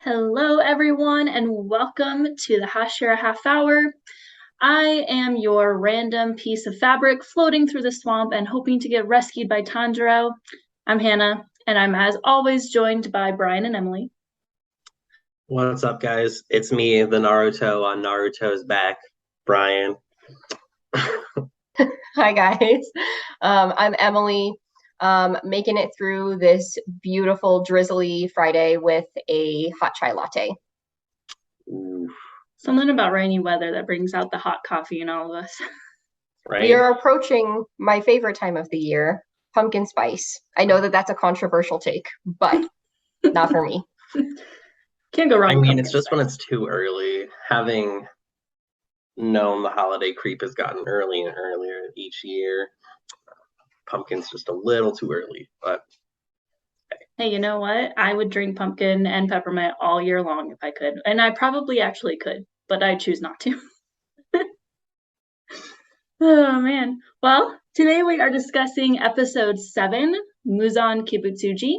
Hello, everyone, and welcome to the Hashira Half Hour. I am your random piece of fabric floating through the swamp and hoping to get rescued by Tanjiro. I'm Hannah, and I'm as always joined by Bryan and Emily. What's up, guys? It's me, the Naruto on Naruto's back, Bryan. Hi guys. I'm Emily, making it through this beautiful drizzly Friday with a hot chai latte. Ooh, Something about rainy weather that brings out the hot coffee in all of us. We right? are approaching my favorite time of the year, pumpkin spice. I know that that's a controversial take, but not for me. Can't go I wrong with mean, it's pumpkin just when spice. it's too early. Having known the holiday creep has gotten early and earlier each year, pumpkin's just a little too early. But Hey, you know what? I would drink pumpkin and peppermint all year long if I could, and I probably actually could, but I choose not to. Oh man. Well, today we are discussing episode 7, Muzan Kibutsuji.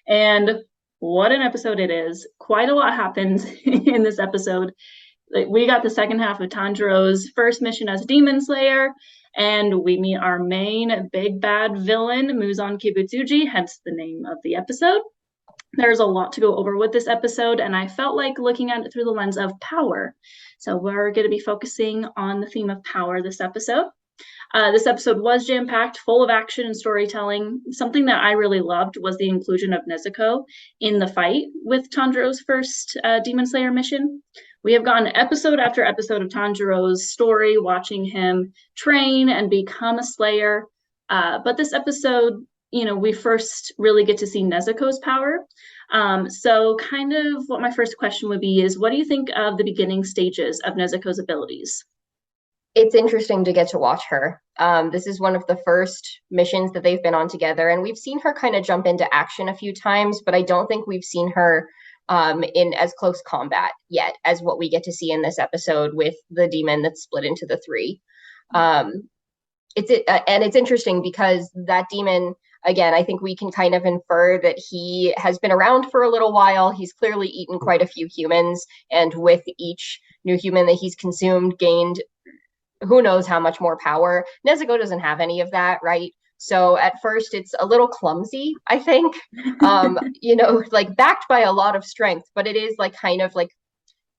And what an episode it is. Quite a lot happens in this episode. Like, we got the second half of Tanjiro's first mission as Demon Slayer, and we meet our main big bad villain, Muzan Kibutsuji, hence the name of the episode. There's a lot to go over with this episode, and I felt like looking at it through the lens of power. So we're going to be focusing on the theme of power this episode. This episode was jam-packed, full of action and storytelling. Something that I really loved was the inclusion of Nezuko in the fight with Tanjiro's first Demon Slayer mission. We have gotten episode after episode of Tanjiro's story, watching him train and become a Slayer. But this episode, we first really get to see Nezuko's power. So kind of what my first question would be is, what do you think of the beginning stages of Nezuko's abilities? It's interesting to get to watch her. This is one of the first missions that they've been on together, and we've seen her kind of jump into action a few times, but I don't think we've seen her in as close combat yet as what we get to see in this episode with the demon that's split into the three. Um, and it's interesting because that demon, again, I think we can kind of infer that he has been around for a little while. He's clearly eaten quite a few humans, and with each new human that he's consumed, gained who knows how much more power. Nezuko doesn't have any of that, right? So at first it's a little clumsy, I think. Like backed by a lot of strength, but it is like kind of like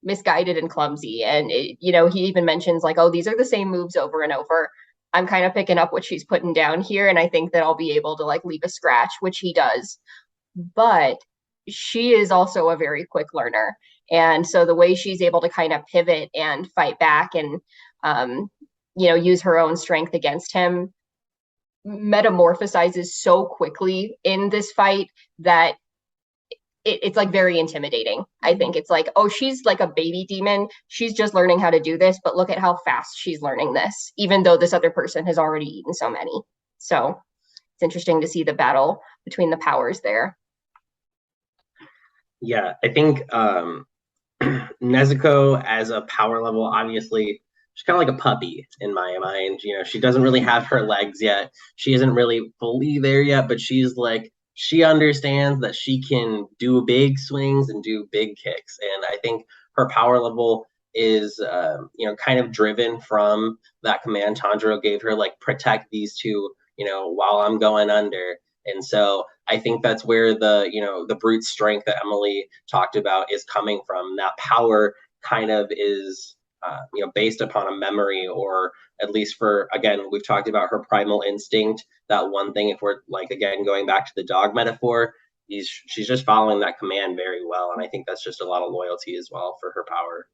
misguided and clumsy. And he even mentions like, oh, these are the same moves over and over. I'm kind of picking up what she's putting down here, and I think that I'll be able to like leave a scratch, which he does. But she is also a very quick learner. And so the way she's able to kind of pivot and fight back and use her own strength against him metamorphosizes so quickly in this fight that it's like very intimidating. I think it's like, oh, she's like a baby demon. She's just learning how to do this, but look at how fast she's learning this, even though this other person has already eaten so many. So it's interesting to see the battle between the powers there. yeah, I think Nezuko as a power level, obviously, she's kind of like a puppy in my mind. She doesn't really have her legs yet. She isn't really fully there yet, but she's like, she understands that she can do big swings and do big kicks. And I think her power level is, kind of driven from that command Tanjiro gave her, like, protect these two, while I'm going under. And so I think that's where the brute strength that Emily talked about is coming from. That power kind of is based upon a memory, or at least for, again, we've talked about her primal instinct. That one thing, if we're like, again, going back to the dog metaphor, she's just following that command very well. And I think that's just a lot of loyalty as well for her power.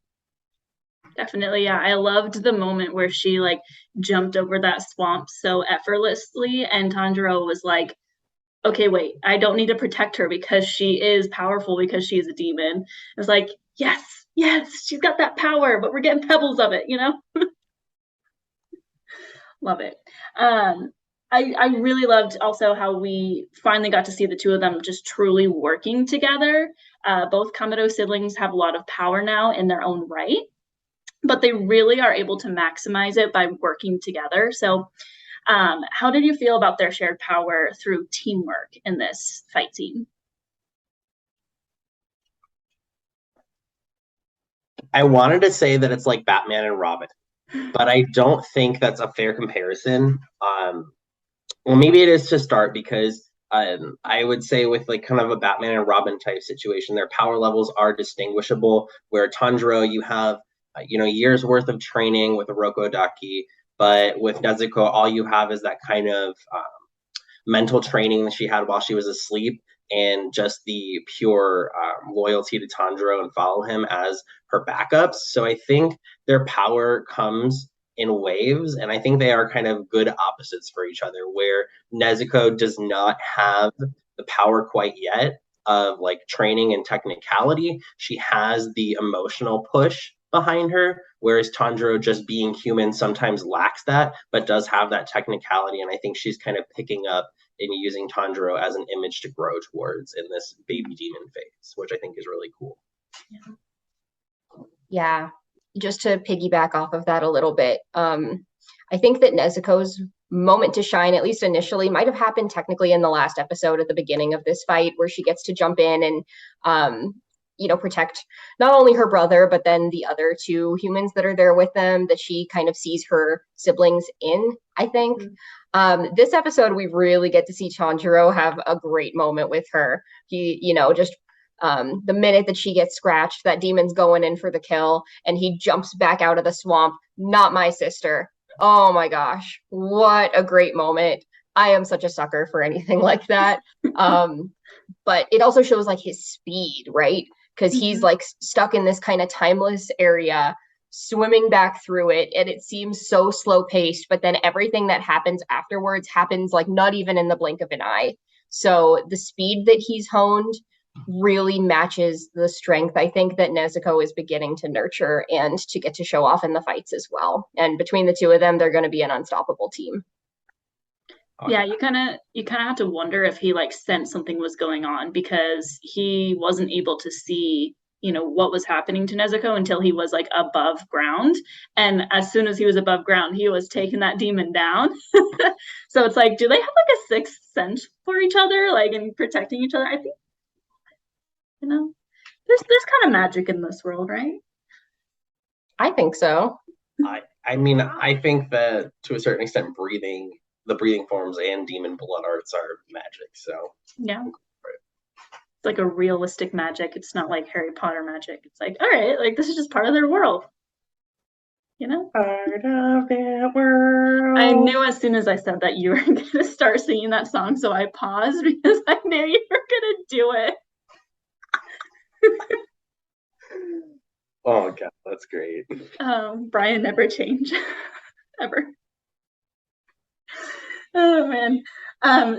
Definitely, yeah. I loved the moment where she like jumped over that swamp so effortlessly, and Tanjiro was like, okay, wait, I don't need to protect her because she is powerful because she is a demon. It's like, yes, yes, she's got that power, but we're getting pebbles of it. Love it. Um, I really loved also how we finally got to see the two of them just truly working together. Both Kamado siblings have a lot of power now in their own right, but they really are able to maximize it by working together. So, how did you feel about their shared power through teamwork in this fight scene? I wanted to say that it's like Batman and Robin, but I don't think that's a fair comparison. Well, maybe it is to start because I would say with like kind of a Batman and Robin type situation, their power levels are distinguishable. Where Tanjiro, you have years worth of training with Orokodaki, but with Nezuko, all you have is that kind of mental training that she had while she was asleep, and just the pure loyalty to Tanjiro and follow him as her backups. So I think their power comes in waves, and I think they are kind of good opposites for each other, where Nezuko does not have the power quite yet of like training and technicality. She has the emotional push behind her, whereas Tanjiro, just being human, sometimes lacks that, but does have that technicality. And I think she's kind of picking up and using Tanjiro as an image to grow towards in this baby demon phase, which I think is really cool. Yeah, just to piggyback off of that a little bit, I think that Nezuko's moment to shine, at least initially, might have happened technically in the last episode at the beginning of this fight, where she gets to jump in and protect not only her brother, but then the other two humans that are there with them, that she kind of sees her siblings in, I think. This episode, we really get to see Tanjiro have a great moment with her. He, just the minute that she gets scratched, that demon's going in for the kill, and he jumps back out of the swamp. Not my sister. Oh my gosh, what a great moment. I am such a sucker for anything like that. But it also shows like his speed, right? Because he's like stuck in this kind of timeless area, swimming back through it, and it seems so slow paced, but then everything that happens afterwards happens like not even in the blink of an eye. So the speed that he's honed really matches the strength, I think, that Nezuko is beginning to nurture and to get to show off in the fights as well. And between the two of them, they're going to be an unstoppable team. Yeah, you kind of have to wonder if he like sensed something was going on, because he wasn't able to see what was happening to Nezuko until he was like above ground, and as soon as he was above ground, he was taking that demon down. So it's like, do they have like a sixth sense for each other, like, in protecting each other? I think there's kind of magic in this world, right? I think so. I mean, I think that to a certain extent, the breathing forms and demon blood arts are magic. So yeah, it's like a realistic magic. It's not like Harry Potter magic. It's like, all right, like this is just part of their world. Part of their world. I knew as soon as I said that you were going to start singing that song, so I paused because I knew you were going to do it. Oh god, that's great. Bryan never changed. Ever. Oh man.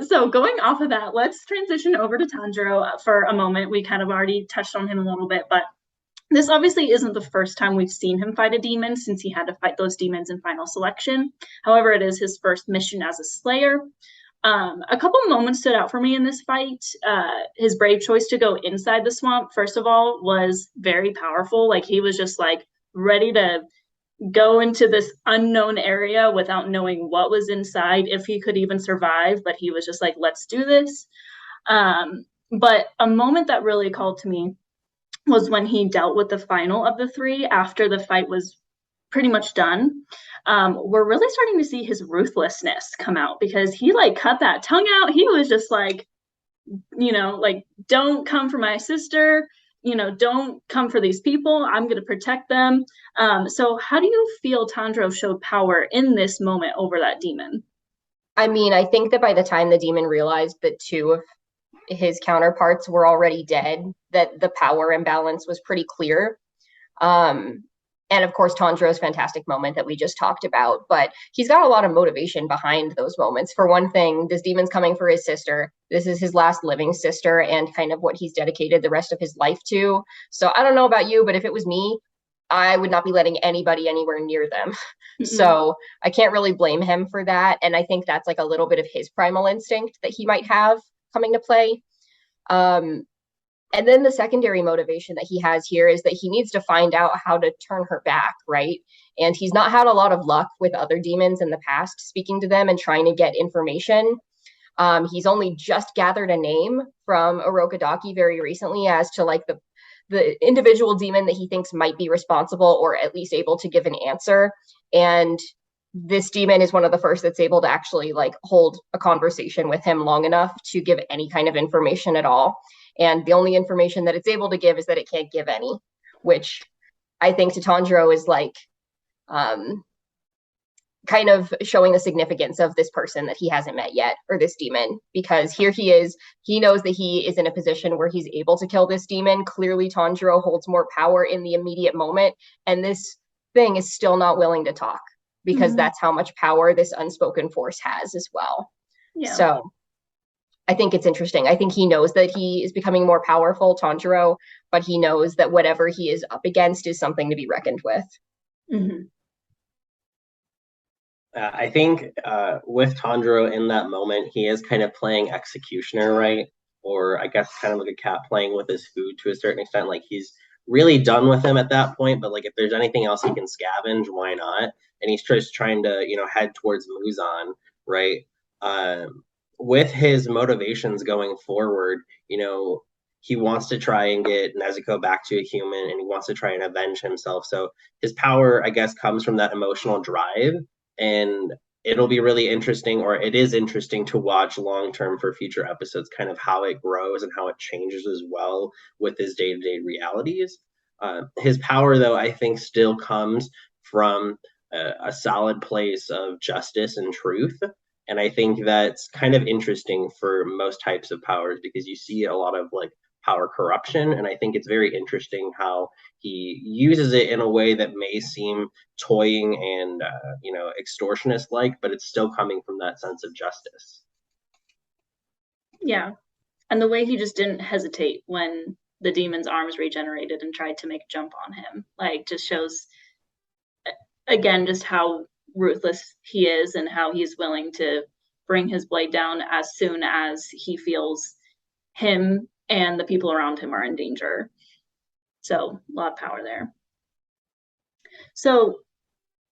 So going off of that, let's transition over to Tanjiro for a moment. We kind of already touched on him a little bit, but this obviously isn't the first time we've seen him fight a demon, since he had to fight those demons in Final Selection. However, it is his first mission as a Slayer. A couple moments stood out for me in this fight. His brave choice to go inside the swamp, first of all, was very powerful. Like, he was just like ready to go into this unknown area without knowing what was inside, if he could even survive, but he was just like, let's do this. But a moment that really called to me was when he dealt with the final of the three after the fight was pretty much done. We're really starting to see his ruthlessness come out, because he like cut that tongue out. He was just like, like, don't come for my sister, don't come for these people. I'm going to protect them. So how do you feel Tanjiro showed power in this moment over that demon? I mean, I think that by the time the demon realized that two of his counterparts were already dead, that the power imbalance was pretty clear. And of course, Tanjiro's fantastic moment that we just talked about, but he's got a lot of motivation behind those moments. For one thing, this demon's coming for his sister. This is his last living sister and kind of what he's dedicated the rest of his life to. So I don't know about you, but if it was me, I would not be letting anybody anywhere near them. Mm-hmm. So I can't really blame him for that. And I think that's like a little bit of his primal instinct that he might have coming to play. And then the secondary motivation that he has here is that he needs to find out how to turn her back, right? And he's not had a lot of luck with other demons in the past, speaking to them and trying to get information. He's only just gathered a name from Orokodaki very recently as to like the individual demon that he thinks might be responsible or at least able to give an answer. And this demon is one of the first that's able to actually like hold a conversation with him long enough to give any kind of information at all. And the only information that it's able to give is that it can't give any, which I think to Tanjiro is like kind of showing the significance of this person that he hasn't met yet, or this demon, because here he is, he knows that he is in a position where he's able to kill this demon. Clearly Tanjiro holds more power in the immediate moment, and this thing is still not willing to talk, because that's how much power this unspoken force has as well. Yeah. So I think it's interesting. I think he knows that he is becoming more powerful, Tanjiro, but he knows that whatever he is up against is something to be reckoned with. I think with Tanjiro in that moment, he is kind of playing executioner, right? Or I guess kind of like a cat playing with his food to a certain extent. Like he's really done with him at that point, but like if there's anything else he can scavenge, why not? And he's just trying to, head towards Muzan, right? With his motivations going forward, he wants to try and get Nezuko back to a human, and he wants to try and avenge himself. So his power, I guess, comes from that emotional drive. And it'll be really interesting, or it is interesting to watch long-term for future episodes, kind of how it grows and how it changes as well with his day-to-day realities. His power, though, I think still comes from a solid place of justice and truth. And I think that's kind of interesting for most types of powers, because you see a lot of like power corruption. And I think it's very interesting how he uses it in a way that may seem toying and, extortionist like, but it's still coming from that sense of justice. Yeah. And the way he just didn't hesitate when the demon's arms regenerated and tried to make a jump on him, like, just shows, again, just how ruthless he is and how he's willing to bring his blade down as soon as he feels him and the people around him are in danger. So a lot of power there. So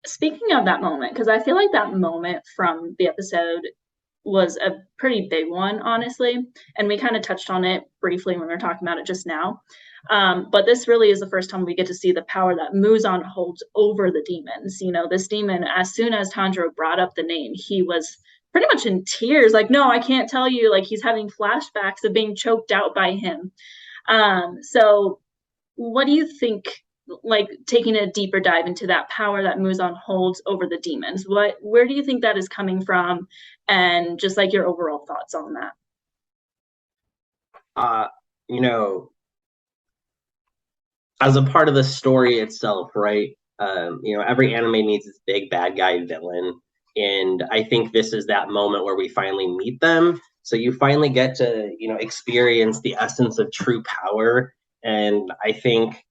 speaking of that moment, because I feel like that moment from the episode was a pretty big one, honestly. And we kind of touched on it briefly when we were talking about it just now. But this really is the first time we get to see the power that Muzan holds over the demons. This demon, as soon as Tanjiro brought up the name, he was pretty much in tears, like, no, I can't tell you. Like, he's having flashbacks of being choked out by him. So what do you think, like, taking a deeper dive into that power that Muzan holds over the demons, where do you think that is coming from, and just like your overall thoughts on that? As a part of the story itself, right? Every anime needs its big bad guy villain. And I think this is that moment where we finally meet them. So you finally get to, experience the essence of true power. And I think,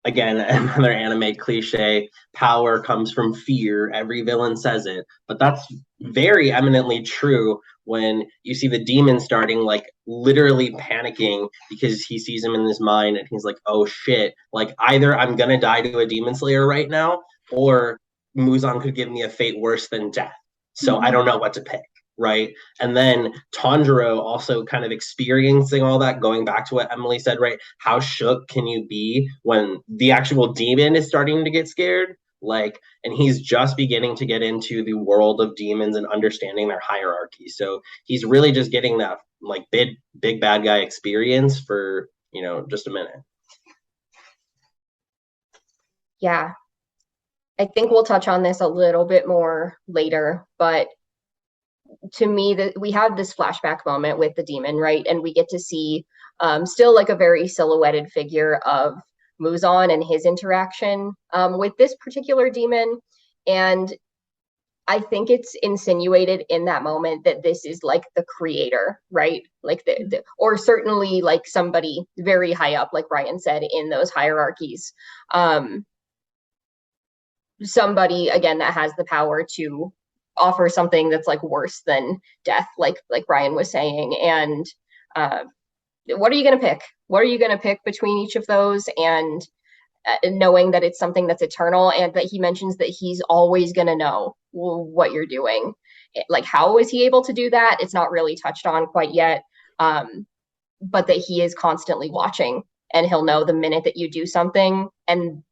again, another anime cliche, power comes from fear. Every villain says it. But that's very eminently true when you see the demon starting, like, literally panicking because he sees him in his mind and he's like, oh shit, like, either I'm gonna die to a demon slayer right now, or Muzan could give me a fate worse than death. So I don't know what to pick, right? And then Tanjiro also kind of experiencing all that, going back to what Emily said, right? How shook can you be when the actual demon is starting to get scared? Like, and he's just beginning to get into the world of demons and understanding their hierarchy. So he's really just getting that, like, big bad guy experience for, just a minute. Yeah. I think we'll touch on this a little bit more later, but to me, we have this flashback moment with the demon, right? And we get to see still like a very silhouetted figure of Muzan and his interaction with this particular demon. And I think it's insinuated in that moment that this is like the creator, right? Like or certainly like somebody very high up, like Bryan said, in those hierarchies. Somebody, again, that has the power to offer something that's like worse than death, like Bryan was saying. And what are you going to pick? What are you going to pick between each of those? And knowing that it's something that's eternal, and that he mentions that he's always going to know what you're doing. Like, how is he able to do that? It's not really touched on quite yet. But that he is constantly watching and he'll know the minute that you do something, and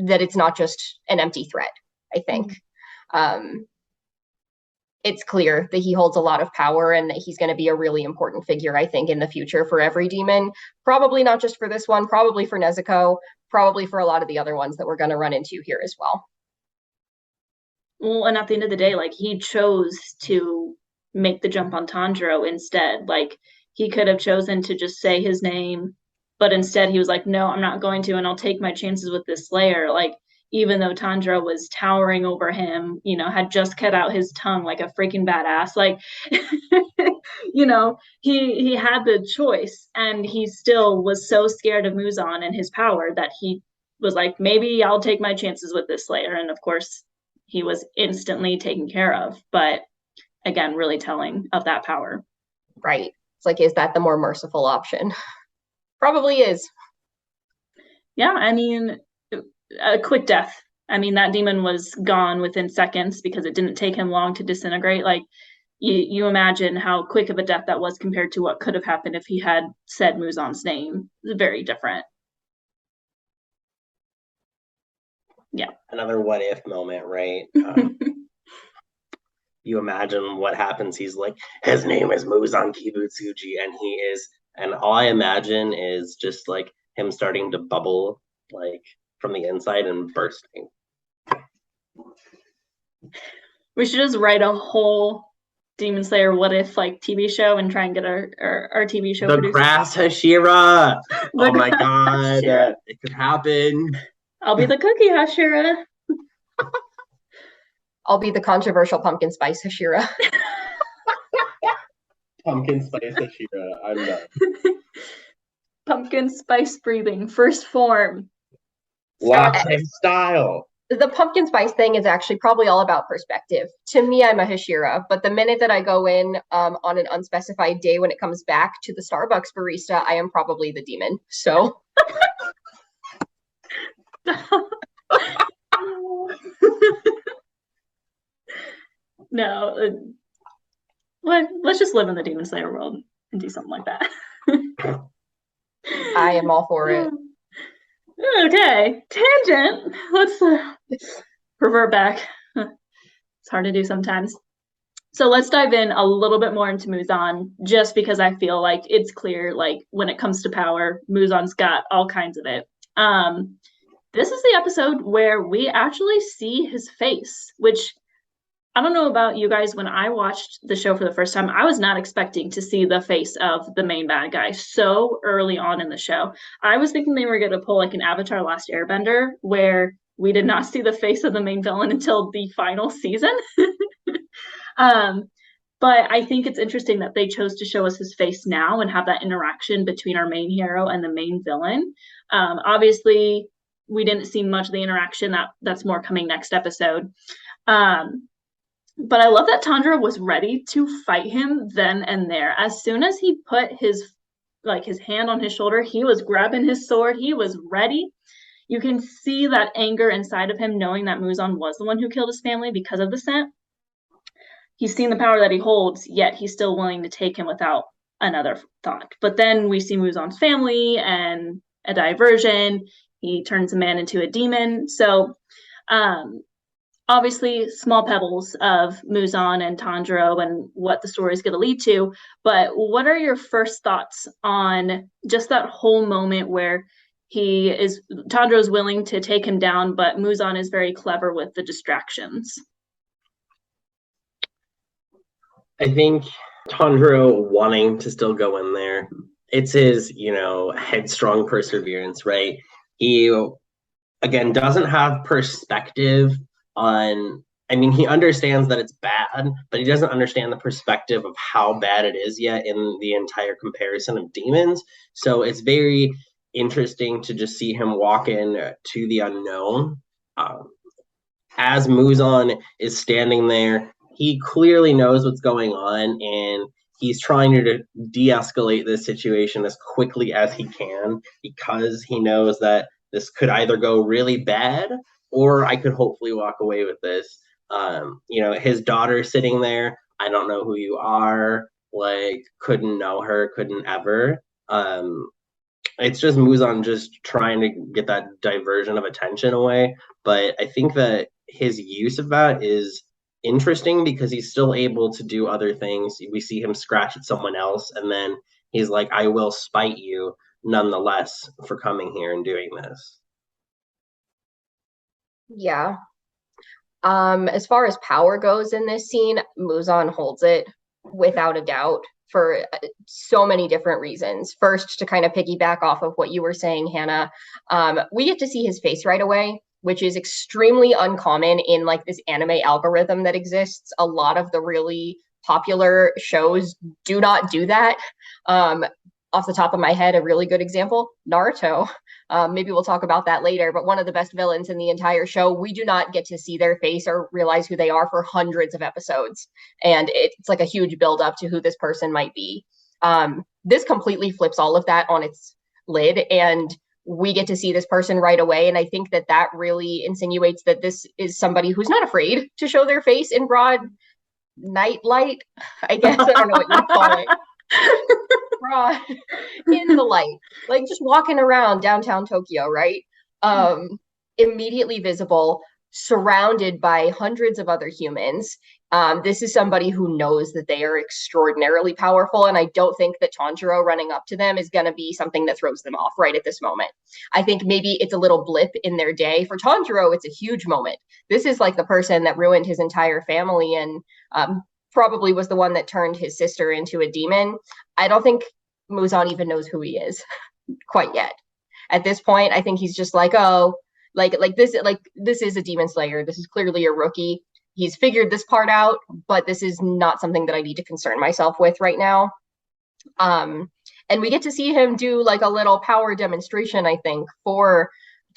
that it's not just an empty threat, I think. It's clear that he holds a lot of power and that he's going to be a really important figure, I think, in the future for every demon. Probably not just for this one, probably for Nezuko, probably for a lot of the other ones that we're going to run into here as well. Well, and at the end of the day, like, he chose to make the jump on Tanjiro instead. Like, he could have chosen to just say his name, but instead he was like, no, I'm not going to, and I'll take my chances with this Slayer. Like, even though Tanjiro was towering over him, you know, had just cut out his tongue like a freaking badass, like, you know, he had the choice, and he still was so scared of Muzan and his power that he was like, maybe I'll take my chances with this Slayer. And of course, he was instantly taken care of. But again, really telling of that power. Right. It's like, is that the more merciful option? Probably is. Yeah, I mean, a quick death. I mean, that demon was gone within seconds because it didn't take him long to disintegrate. Like, you imagine how quick of a death that was compared to what could have happened if he had said Muzan's name. It's very different. Yeah. Another what if moment, right? You imagine what happens. He's like, his name is Muzan Kibutsuji, and he is, and all I imagine is just like him starting to bubble, like from the inside and bursting. We should just write a whole Demon Slayer what if like TV show and try and get our TV show The producers. grass Hashira. Oh my god, it could happen. I'll be the cookie Hashira. I'll be the controversial pumpkin spice Hashira. Pumpkin spice Hashira. I'm done. Pumpkin spice breathing, first form. Latte style. The pumpkin spice thing is actually probably all about perspective. To me, I'm a Hashira, but the minute that I go in on an unspecified day when it comes back to the Starbucks barista, I am probably the demon. So. No, let's just live in the Demon Slayer world and do something like that. I am all for it. Okay, tangent. Let's revert back. It's hard to do sometimes. So let's dive in a little bit more into Muzan, just because I feel like it's clear, like, when it comes to power, Muzan's got all kinds of it. This is the episode where we actually see his face, which I don't know about you guys. When I watched the show for the first time, I was not expecting to see the face of the main bad guy so early on in the show. I was thinking they were going to pull like an Avatar Last Airbender, where we did not see the face of the main villain until the final season. But I think it's interesting that they chose to show us his face now and have that interaction between our main hero and the main villain. Obviously, we didn't see much of the interaction. That's more coming next episode. But I love that Tanjiro was ready to fight him then and there. As soon as he put his hand on his shoulder, he was grabbing his sword. He was ready. You can see that anger inside of him, knowing that Muzan was the one who killed his family because of the scent. He's seen the power that he holds, yet he's still willing to take him without another thought. But then we see Muzan's family and a diversion. He turns a man into a demon. So, obviously, small pebbles of Muzan and Tanjiro and what the story is going to lead to. But what are your first thoughts on just that whole moment where Tanjiro is willing to take him down, but Muzan is very clever with the distractions? I think Tanjiro wanting to still go in there, it's his, headstrong perseverance, right? He, again, doesn't have perspective on, he understands that it's bad, but he doesn't understand the perspective of how bad it is yet in the entire comparison of demons. So it's very interesting to just see him walk in to the unknown. As Muzan is standing there, he clearly knows what's going on, and he's trying to de-escalate this situation as quickly as he can, because he knows that this could either go really bad or I could hopefully walk away with this. His daughter sitting there, I don't know who you are, couldn't know her, couldn't ever. It's just Muzan just trying to get that diversion of attention away. But I think that his use of that is interesting because he's still able to do other things. We see him scratch at someone else, and then he's like, I will spite you nonetheless for coming here and doing this. Yeah. As far as power goes in this scene, Muzan holds it without a doubt for so many different reasons. First, to kind of piggyback off of what you were saying, Hannah, we get to see his face right away, which is extremely uncommon in like this anime algorithm that exists. A lot of the really popular shows do not do that. Off the top of my head, a really good example, Naruto. Maybe we'll talk about that later, but one of the best villains in the entire show, we do not get to see their face or realize who they are for hundreds of episodes. And it's like a huge buildup to who this person might be. This completely flips all of that on its lid, and we get to see this person right away. And I think that that really insinuates that this is somebody who's not afraid to show their face in broad night light. I guess I don't know what you call it. Broad in the light, like just walking around downtown Tokyo, right? Immediately visible, surrounded by hundreds of other humans. This is somebody who knows that they are extraordinarily powerful, and I don't think that Tanjiro running up to them is going to be something that throws them off right at this moment. I think maybe it's a little blip in their day. For Tanjiro, it's a huge moment. This is like the person that ruined his entire family and probably was the one that turned his sister into a demon. I don't think Muzan even knows who he is quite yet. At this point, I think he's just like, oh, like this is a demon slayer. This is clearly a rookie. He's figured this part out, but this is not something that I need to concern myself with right now. And we get to see him do like a little power demonstration, I think, for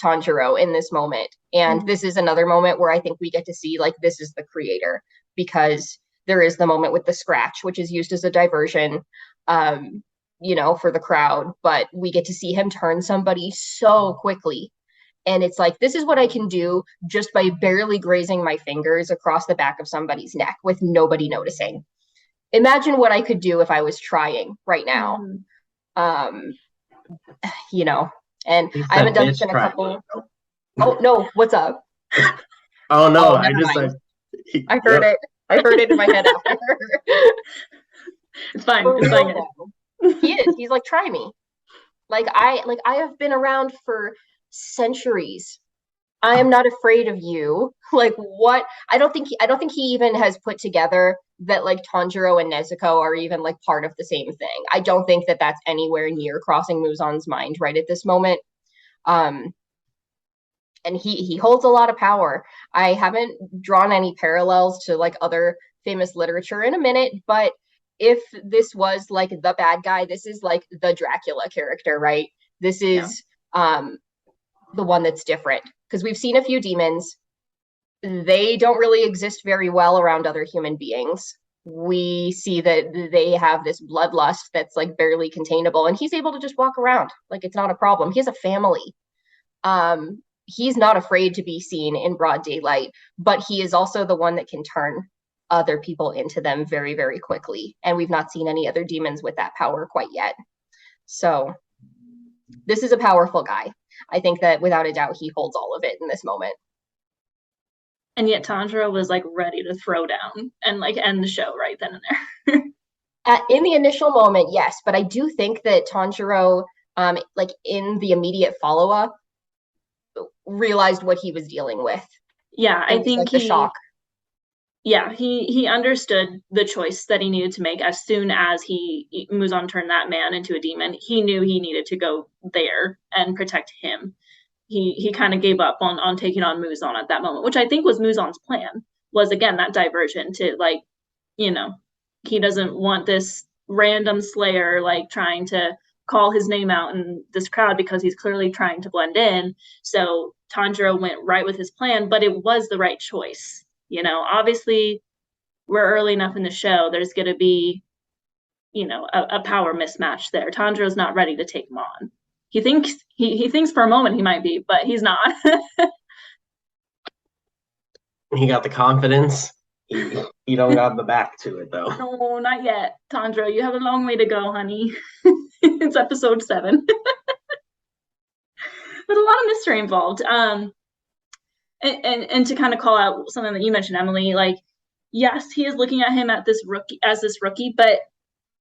Tanjiro in this moment. And this is another moment where I think we get to see like this is the creator, because there is the moment with the scratch, which is used as a diversion, for the crowd. But we get to see him turn somebody so quickly. And it's like, this is what I can do just by barely grazing my fingers across the back of somebody's neck with nobody noticing. Imagine what I could do if I was trying right now. And I haven't done this in a couple. Oh, no, what's up? Oh, no, I heard it. I heard it in my head after. It's fine. It's fine. He is. He's like, try me. I have been around for centuries. I am not afraid of you. Like, what? I don't think he even has put together that like Tanjiro and Nezuko are even like part of the same thing. I don't think that that's anywhere near crossing Muzan's mind right at this moment. And he holds a lot of power. I haven't drawn any parallels to like other famous literature in a minute, but if this was like the bad guy, this is like the Dracula character, right? This is the one that's different, because we've seen a few demons. They don't really exist very well around other human beings. We see that they have this bloodlust that's like barely containable, and he's able to just walk around like it's not a problem. He has a family. He's not afraid to be seen in broad daylight, but he is also the one that can turn other people into them very, very quickly. And we've not seen any other demons with that power quite yet. So this is a powerful guy. I think that without a doubt, he holds all of it in this moment. And yet Tanjiro was like ready to throw down and like end the show right then and there. In the initial moment, yes, but I do think that Tanjiro, like in the immediate follow-up, realized what he was dealing with. Yeah, I think like the shock. Yeah, he understood the choice that he needed to make as soon as Muzan turned that man into a demon. He knew he needed to go there and protect him. He kind of gave up on taking on Muzan at that moment, which I think was Muzan's plan, was again that diversion to like, he doesn't want this random slayer like trying to call his name out in this crowd because he's clearly trying to blend in. So Tanjiro went right with his plan, but it was the right choice. Obviously we're early enough in the show. There's going to be, a power mismatch there. Tanjiro's not ready to take him on. He thinks for a moment he might be, but he's not. He got the confidence. He don't got the back to it though. No, not yet. Tanjiro, you have a long way to go, honey. It's episode 7. With a lot of mystery involved. And to kind of call out something that you mentioned, Emily, like, yes, he is looking at him at this rookie, but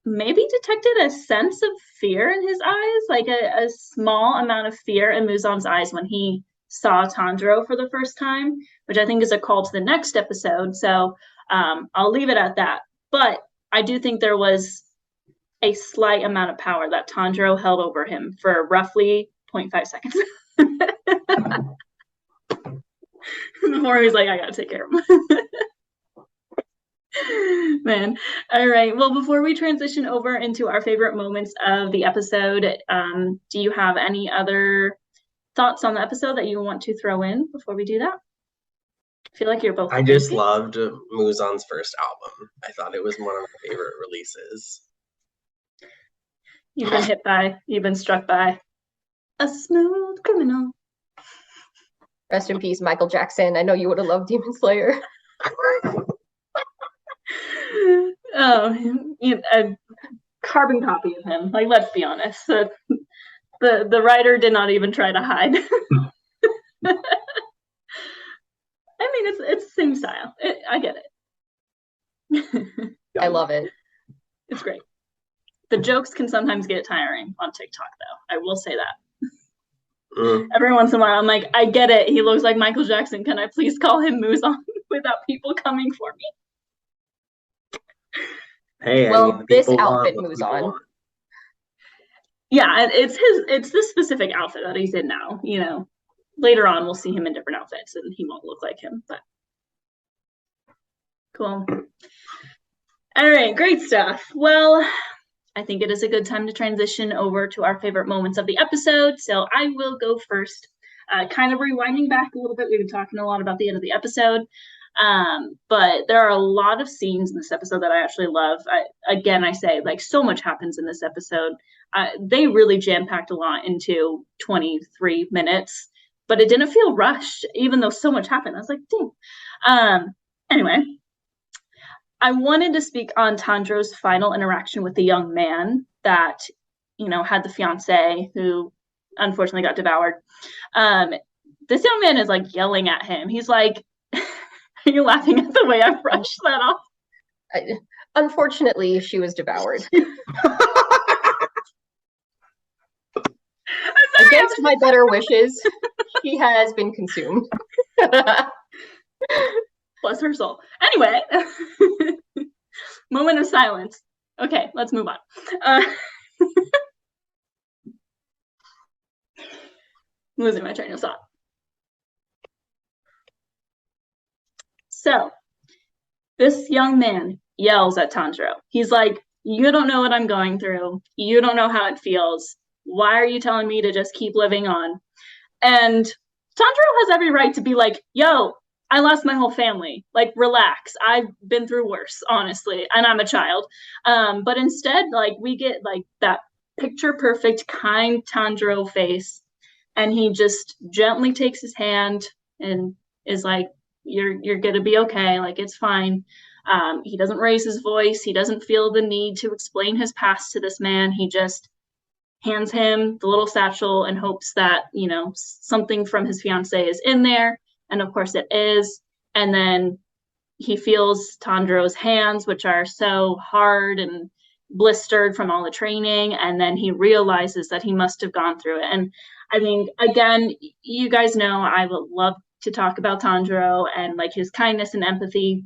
maybe detected a sense of fear in his eyes, like a small amount of fear in Muzan's eyes when he saw Tanjiro for the first time, which I think is a call to the next episode. So I'll leave it at that. But I do think there was a slight amount of power that Tanjiro held over him for roughly 0.5 seconds. Before he was like, I gotta take care of him. Man. All right. Well, before we transition over into our favorite moments of the episode, do you have any other thoughts on the episode that you want to throw in before we do that? I feel like you're both. I just loved Muzan's first album. I thought it was one of my favorite releases. You've been struck by a smooth criminal. Rest in peace, Michael Jackson. I know you would have loved Demon Slayer. Oh, a carbon copy of him. Like, let's be honest. The writer did not even try to hide. I mean, it's the same style. I get it. I love it. It's great. The jokes can sometimes get tiring on TikTok, though. I will say that. Every once in a while, I'm like, I get it. He looks like Michael Jackson. Can I please call him Muzan without people coming for me? Hey, well, I mean, this outfit Muzan. Yeah, it's this specific outfit that he's in now. You know, later on we'll see him in different outfits, and he won't look like him. But cool. All right, great stuff. Well, I think it is a good time to transition over to our favorite moments of the episode. So I will go first. Kind of rewinding back a little bit, we've been talking a lot about the end of the episode. But there are a lot of scenes in this episode that I actually love. I say, like, so much happens in this episode. They really jam-packed a lot into 23 minutes, but it didn't feel rushed, even though so much happened. I was like, dang. Anyway, I wanted to speak on Tanjiro's final interaction with the young man that, had the fiance who unfortunately got devoured. This young man is like yelling at him. He's like, are you laughing at the way I brushed that off? Unfortunately, she was devoured. Against my better wishes, she has been consumed. Bless her soul. Anyway, moment of silence. Okay, let's move on. Losing my train of thought. So, this young man yells at Tanjiro. He's like, you don't know what I'm going through. You don't know how it feels. Why are you telling me to just keep living on? And Tanjiro has every right to be like, yo, I lost my whole family. Like, relax. I've been through worse, honestly, and I'm a child. But instead, like, we get like that picture perfect, kind Tanjiro face, and he just gently takes his hand and is like, you're gonna be okay. Like, it's fine. He doesn't raise his voice. He doesn't feel the need to explain his past to this man. He just hands him the little satchel and hopes that, something from his fiance is in there. And of course it is. And then he feels Tanjiro's hands, which are so hard and blistered from all the training. And then he realizes that he must have gone through it. And I mean, again, you guys know I would love to talk about Tanjiro and like his kindness and empathy.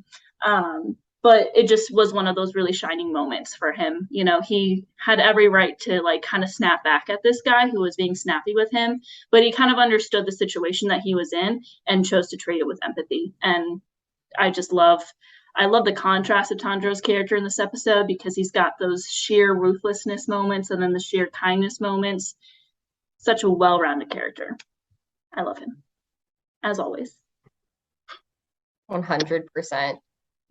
But it just was one of those really shining moments for him. He had every right to like kind of snap back at this guy who was being snappy with him, but he kind of understood the situation that he was in and chose to treat it with empathy. And I love the contrast of Tanjiro's character in this episode because he's got those sheer ruthlessness moments and then the sheer kindness moments. Such a well-rounded character. I love him, as always. 100%.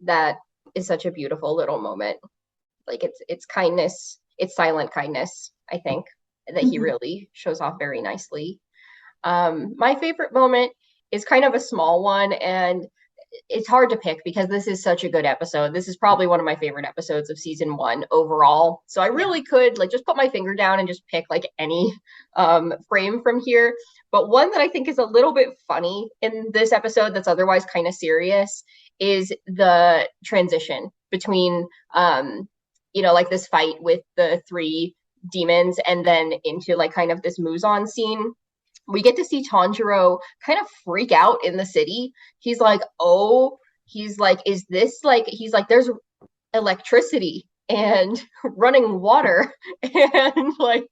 That is such a beautiful little moment. Like, it's kindness, it's silent kindness, I think, that he really shows off very nicely. My favorite moment is kind of a small one, and it's hard to pick because this is such a good episode. This is probably one of my favorite episodes of season 1 overall. So I really could like just put my finger down and just pick like any frame from here. But one that I think is a little bit funny in this episode that's otherwise kind of serious is the transition between like this fight with the 3 demons and then into like kind of this Muzan scene. We get to see Tanjiro kind of freak out in the city. He's like, is this like, he's like, there's electricity and running water and like,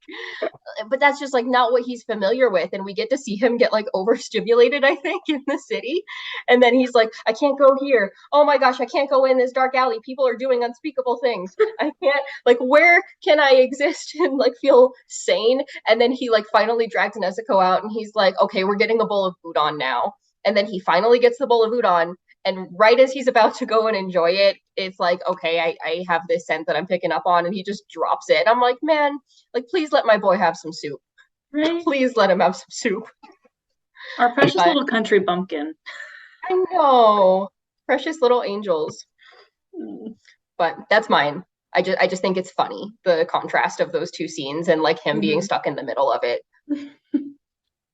but that's just like not what he's familiar with. And we get to see him get like overstimulated, I think, in the city. And then he's like, I can't go here. Oh my gosh, I can't go in this dark alley. People are doing unspeakable things. I can't, like, where can I exist and like feel sane? And then he like finally drags Nezuko out and he's like, okay, we're getting a bowl of udon now. And then he finally gets the bowl of udon. And right as he's about to go and enjoy it, it's like, okay, I have this scent that I'm picking up on, and he just drops it. And I'm like, man, like, please let my boy have some soup. Right? Please let him have some soup. Our precious little country bumpkin. I know. Precious little angels. But that's mine. I just think it's funny, the contrast of those 2 scenes and like him being stuck in the middle of it.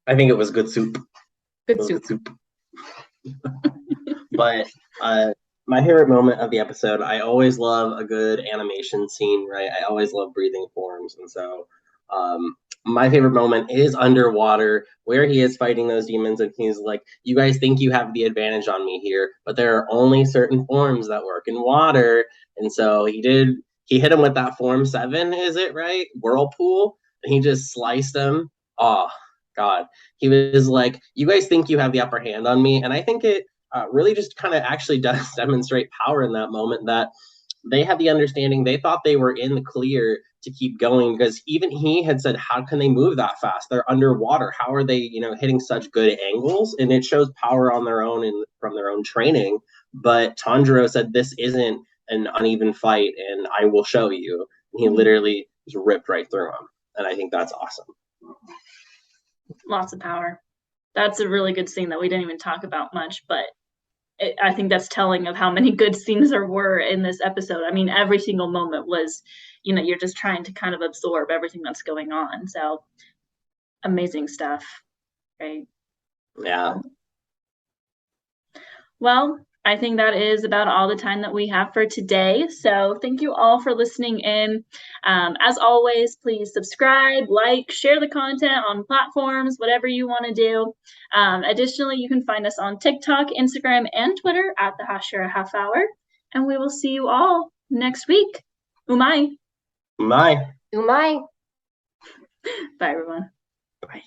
I think it was good soup. Good soup. But my favorite moment of the episode, I always love a good animation scene, right? I always love breathing forms. And so my favorite moment is underwater, where he is fighting those demons. And he's like, you guys think you have the advantage on me here, but there are only certain forms that work in water. And so he hit him with that form 7, is it right? Whirlpool. And he just sliced him. Oh, God. He was like, you guys think you have the upper hand on me. And I think it really just kind of actually does demonstrate power in that moment, that they had the understanding, they thought they were in the clear to keep going, because even he had said, how can they move that fast? They're underwater. How are they, hitting such good angles? And it shows power on their own and from their own training. But Tanjiro said, this isn't an uneven fight, and I will show you. And he literally just ripped right through him. And I think that's awesome. Lots of power. That's a really good scene that we didn't even talk about much, but I think that's telling of how many good scenes there were in this episode. I mean, every single moment was, you're just trying to kind of absorb everything that's going on. So amazing stuff, right? Yeah. Well, I think that is about all the time that we have for today. So thank you all for listening in. As always, please subscribe, like, share the content on platforms, whatever you want to do. Additionally, you can find us on TikTok, Instagram, and Twitter at the Hashira Half Hour. And we will see you all next week. Umai. Umai. Umai. Bye, everyone. Bye.